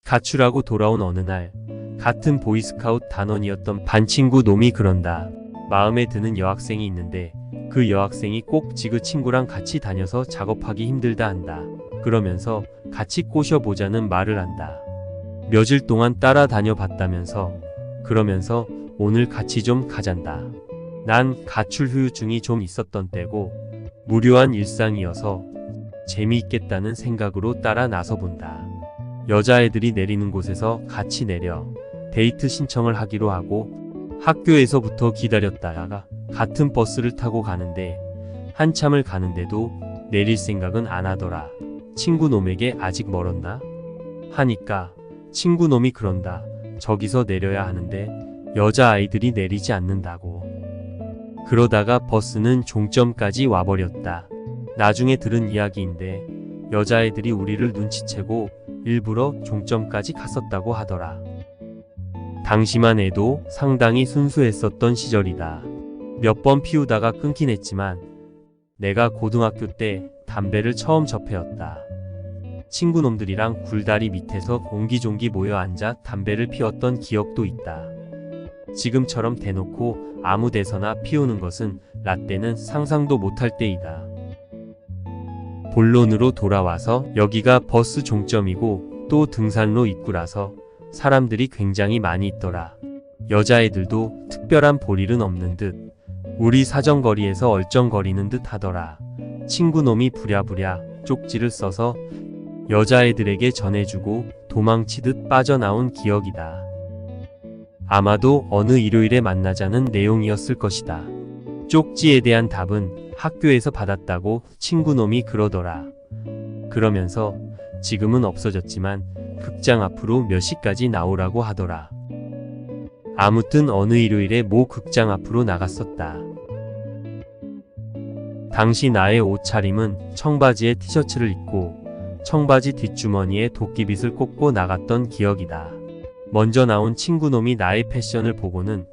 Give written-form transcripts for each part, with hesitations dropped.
가출하고 돌아온 어느 날 같은 보이스카우트 단원이었던 반 친구 놈이 그런다. 마음에 드는 여학생이 있는데 그 여학생이 꼭 지그 친구랑 같이 다녀서 작업하기 힘들다 한다. 그러면서 같이 꼬셔보자는 말을 한다. 며칠 동안 따라다녀 봤다면서 그러면서 오늘 같이 좀 가잔다. 난 가출 후유증이 좀 있었던 때고 무료한 일상이어서 재미있겠다는 생각으로 따라 나서본다. 여자애들이 내리는 곳에서 같이 내려 데이트 신청을 하기로 하고 학교에서부터 기다렸다가 같은 버스를 타고 가는데 한참을 가는데도 내릴 생각은 안 하더라. 친구놈에게 아직 멀었나? 하니까 친구놈이 그런다. 저기서 내려야 하는데 여자아이들이 내리지 않는다고. 그러다가 버스는 종점까지 와버렸다. 나중에 들은 이야기인데 여자애들이 우리를 눈치채고 일부러 종점까지 갔었다고 하더라. 당시만 해도 상당히 순수했었던 시절이다. 몇 번 피우다가 끊긴 했지만 내가 고등학교 때 담배를 처음 접해왔다. 친구놈들이랑 굴다리 밑에서 옹기종기 모여 앉아 담배를 피웠던 기억도 있다. 지금처럼 대놓고 아무 데서나 피우는 것은 라떼는 상상도 못할 때이다. 본론으로 돌아와서 여기가 버스 종점이고 또 등산로 입구라서 사람들이 굉장히 많이 있더라. 여자애들도 특별한 볼일은 없는 듯 우리 사정거리에서 얼쩡거리는 듯 하더라. 친구놈이 부랴부랴 쪽지를 써서 여자애들에게 전해주고 도망치듯 빠져나온 기억이다. 아마도 어느 일요일에 만나자는 내용이었을 것이다. 쪽지에 대한 답은 학교에서 받았다고 친구놈이 그러더라. 그러면서 지금은 없어졌지만 극장 앞으로 몇 시까지 나오라고 하더라. 아무튼 어느 일요일에 모 극장 앞으로 나갔었다. 당시 나의 옷차림은 청바지에 티셔츠를 입고 청바지 뒷주머니에 도끼빗을 꽂고 나갔던 기억이다. 먼저 나온 친구놈이 나의 패션을 보고는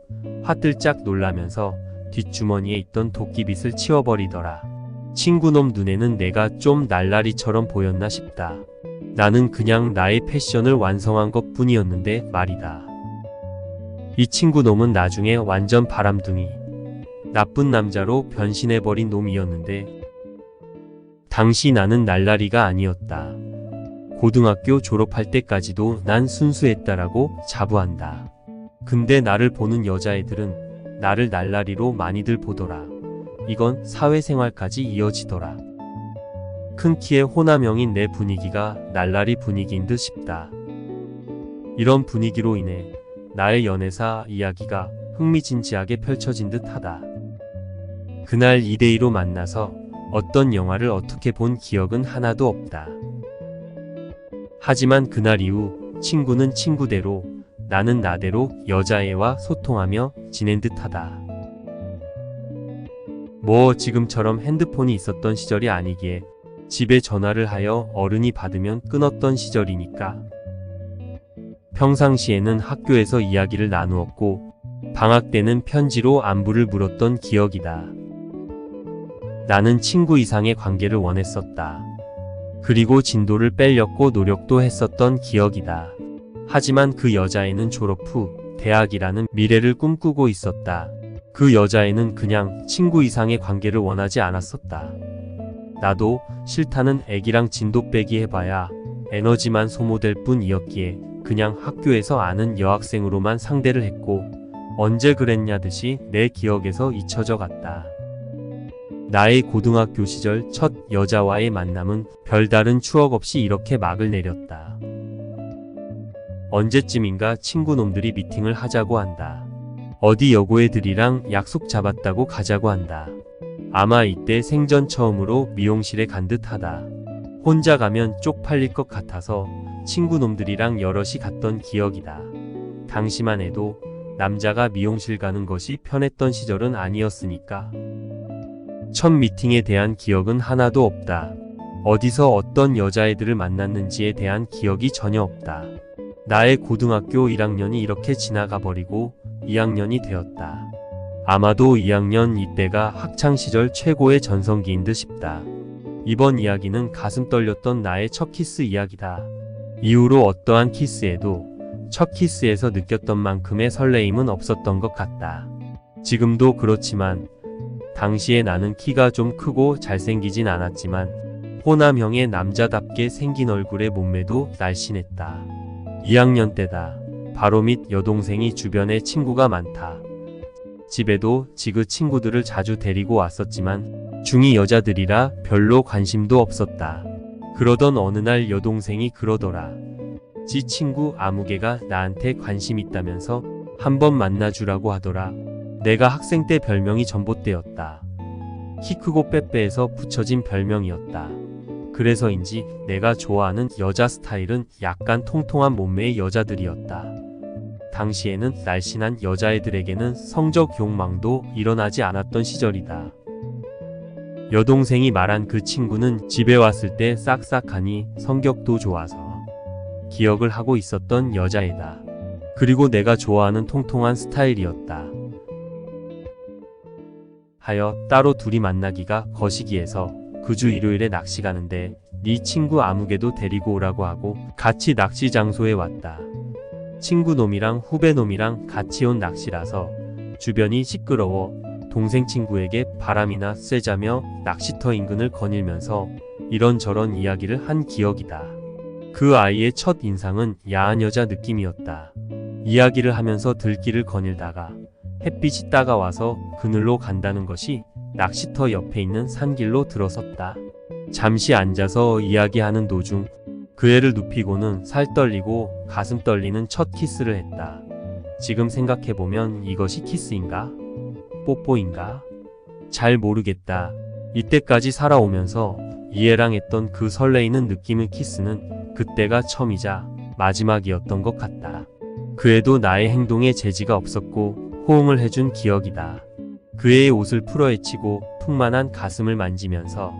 화들짝 놀라면서 뒷주머니에 있던 도끼빗을 치워버리더라. 친구놈 눈에는 내가 좀 날라리처럼 보였나 싶다. 나는 그냥 나의 패션을 완성한 것 뿐이었는데 말이다. 이 친구놈은 나중에 완전 바람둥이, 나쁜 남자로 변신해버린 놈이었는데 당시 나는 날라리가 아니었다. 고등학교 졸업할 때까지도 난 순수했다라고 자부한다. 근데 나를 보는 여자애들은 나를 날라리로 많이들 보더라. 이건 사회생활까지 이어지더라. 큰 키의 호남형인 내 분위기가 날라리 분위기인 듯 싶다. 이런 분위기로 인해 나의 연애사 이야기가 흥미진진하게 펼쳐진 듯 하다. 그날 2대2로 만나서 어떤 영화를 어떻게 본 기억은 하나도 없다. 하지만 그날 이후 친구는 친구대로 나는 나대로 여자애와 소통하며 지낸 듯하다. 뭐 지금처럼 핸드폰이 있었던 시절이 아니기에 집에 전화를 하여 어른이 받으면 끊었던 시절이니까. 평상시에는 학교에서 이야기를 나누었고 방학 때는 편지로 안부를 물었던 기억이다. 나는 친구 이상의 관계를 원했었다. 그리고 진도를 빼려고 노력도 했었던 기억이다. 하지만 그 여자애는 졸업 후 대학이라는 미래를 꿈꾸고 있었다. 그 여자애는 그냥 친구 이상의 관계를 원하지 않았었다. 나도 싫다는 애기랑 진도 빼기 해봐야 에너지만 소모될 뿐이었기에 그냥 학교에서 아는 여학생으로만 상대를 했고 언제 그랬냐 듯이 내 기억에서 잊혀져 갔다. 나의 고등학교 시절 첫 여자와의 만남은 별다른 추억 없이 이렇게 막을 내렸다. 언제쯤인가 친구놈들이 미팅을 하자고 한다. 어디 여고애들이랑 약속 잡았다고 가자고 한다. 아마 이때 생전 처음으로 미용실에 간 듯하다. 혼자 가면 쪽팔릴 것 같아서 친구놈들이랑 여럿이 갔던 기억이다. 당시만 해도 남자가 미용실 가는 것이 편했던 시절은 아니었으니까. 첫 미팅에 대한 기억은 하나도 없다. 어디서 어떤 여자애들을 만났는지에 대한 기억이 전혀 없다. 나의 고등학교 1학년이 이렇게 지나가 버리고 2학년이 되었다. 아마도 2학년 이때가 학창시절 최고의 전성기인 듯 싶다. 이번 이야기는 가슴 떨렸던 나의 첫 키스 이야기다. 이후로 어떠한 키스에도 첫 키스에서 느꼈던 만큼의 설레임은 없었던 것 같다. 지금도 그렇지만 당시에 나는 키가 좀 크고 잘생기진 않았지만 호남형의 남자답게 생긴 얼굴의 몸매도 날씬했다. 2학년 때다. 바로 밑 여동생이 주변에 친구가 많다. 집에도 지그 친구들을 자주 데리고 왔었지만 중2 여자들이라 별로 관심도 없었다. 그러던 어느 날 여동생이 그러더라. 지 친구 아무개가 나한테 관심 있다면서 한번 만나주라고 하더라. 내가 학생 때 별명이 전봇대였다. 키 크고 빼빼해서 붙여진 별명이었다. 그래서인지 내가 좋아하는 여자 스타일은 약간 통통한 몸매의 여자들이었다. 당시에는 날씬한 여자애들에게는 성적 욕망도 일어나지 않았던 시절이다. 여동생이 말한 그 친구는 집에 왔을 때 싹싹하니 성격도 좋아서 기억을 하고 있었던 여자애다. 그리고 내가 좋아하는 통통한 스타일이었다. 하여 따로 둘이 만나기가 거시기해서 그 주 일요일에 낚시 가는데 네 친구 아무개도 데리고 오라고 하고 같이 낚시 장소에 왔다. 친구 놈이랑 후배 놈이랑 같이 온 낚시라서 주변이 시끄러워 동생 친구에게 바람이나 쐬자며 낚시터 인근을 거닐면서 이런저런 이야기를 한 기억이다. 그 아이의 첫 인상은 야한 여자 느낌이었다. 이야기를 하면서 들길을 거닐다가 햇빛이 따가워서 그늘로 간다는 것이 낚시터 옆에 있는 산길로 들어섰다. 잠시 앉아서 이야기하는 도중 그 애를 눕히고는 살 떨리고 가슴 떨리는 첫 키스를 했다. 지금 생각해보면 이것이 키스인가? 뽀뽀인가? 잘 모르겠다. 이때까지 살아오면서 이 애랑 했던 그 설레이는 느낌의 키스는 그때가 처음이자 마지막이었던 것 같다. 그 애도 나의 행동에 제지가 없었고 호응을 해준 기억이다. 그 애의 옷을 풀어헤치고 풍만한 가슴을 만지면서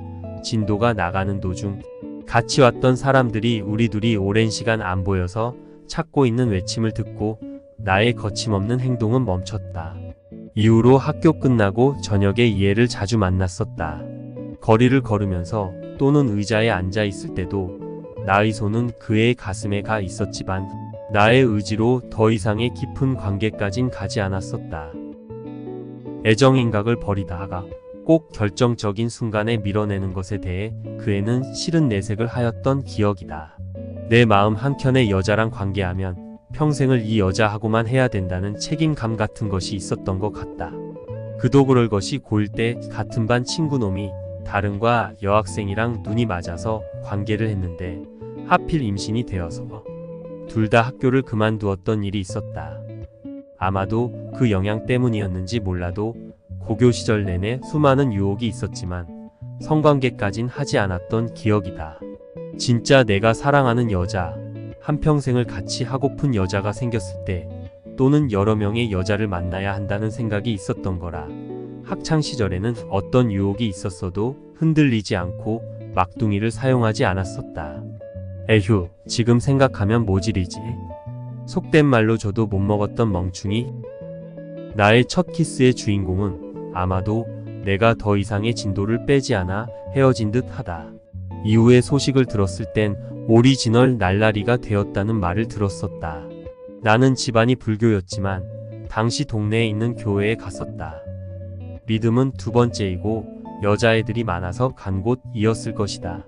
진도가 나가는 도중 같이 왔던 사람들이 우리 둘이 오랜 시간 안 보여서 찾고 있는 외침을 듣고 나의 거침없는 행동은 멈췄다. 이후로 학교 끝나고 저녁에 이 애를 자주 만났었다. 거리를 걸으면서 또는 의자에 앉아 있을 때도 나의 손은 그 애의 가슴에 가 있었지만 나의 의지로 더 이상의 깊은 관계까진 가지 않았었다. 애정행각을 벌이다가 꼭 결정적인 순간에 밀어내는 것에 대해 그 애는 싫은 내색을 하였던 기억이다. 내 마음 한켠의 여자랑 관계하면 평생을 이 여자하고만 해야 된다는 책임감 같은 것이 있었던 것 같다. 그도 그럴 것이 고1 때 같은 반 친구놈이 다른과 여학생이랑 눈이 맞아서 관계를 했는데 하필 임신이 되어서 둘 다 학교를 그만두었던 일이 있었다. 아마도 그 영향 때문이었는지 몰라도 고교 시절 내내 수많은 유혹이 있었지만 성관계까진 하지 않았던 기억이다. 진짜 내가 사랑하는 여자, 한평생을 같이 하고픈 여자가 생겼을 때 또는 여러 명의 여자를 만나야 한다는 생각이 있었던 거라. 학창시절에는 어떤 유혹이 있었어도 흔들리지 않고 막둥이를 사용하지 않았었다. 에휴, 지금 생각하면 모질이지. 속된 말로 줘도 못 먹었던 멍충이. 나의 첫 키스의 주인공은 아마도 내가 더 이상의 진도를 빼지 않아 헤어진 듯 하다. 이후의 소식을 들었을 땐 오리지널 날라리가 되었다는 말을 들었었다. 나는 집안이 불교였지만 당시 동네에 있는 교회에 갔었다. 믿음은 두 번째이고 여자애들이 많아서 간 곳이었을 것이다.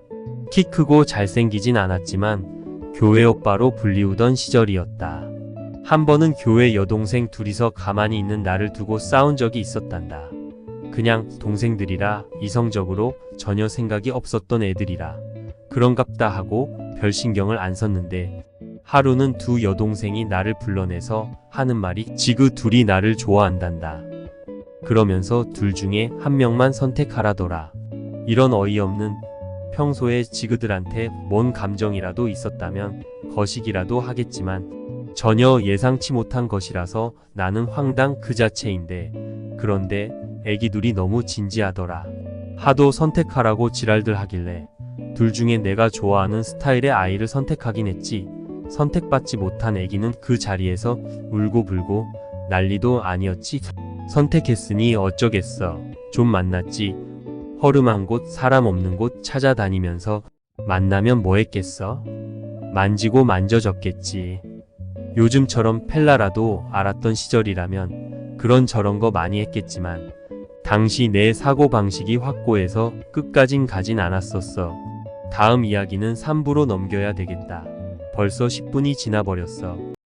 키 크고 잘생기진 않았지만 교회 오빠로 불리우던 시절이었다. 한 번은 교회 여동생 둘이서 가만히 있는 나를 두고 싸운 적이 있었단다. 그냥 동생들이라 이성적으로 전혀 생각이 없었던 애들이라 그런갑다 하고 별 신경을 안 썼는데 하루는 두 여동생이 나를 불러내서 하는 말이 지그 둘이 나를 좋아한단다. 그러면서 둘 중에 한 명만 선택하라더라. 이런 어이없는, 평소에 지그들한테 뭔 감정이라도 있었다면 거시기라도 하겠지만 전혀 예상치 못한 것이라서 나는 황당 그 자체인데, 그런데 애기들이 너무 진지하더라. 하도 선택하라고 지랄들 하길래 둘 중에 내가 좋아하는 스타일의 아이를 선택하긴 했지. 선택받지 못한 애기는 그 자리에서 울고불고 난리도 아니었지. 선택했으니 어쩌겠어. 좀 만났지. 허름한 곳, 사람 없는 곳 찾아다니면서 만나면 뭐 했겠어? 만지고 만져졌겠지. 요즘처럼 펠라라도 알았던 시절이라면 그런 저런 거 많이 했겠지만 당시 내 사고방식이 확고해서 끝까진 가진 않았었어. 다음 이야기는 3부로 넘겨야 되겠다. 벌써 10분이 지나버렸어.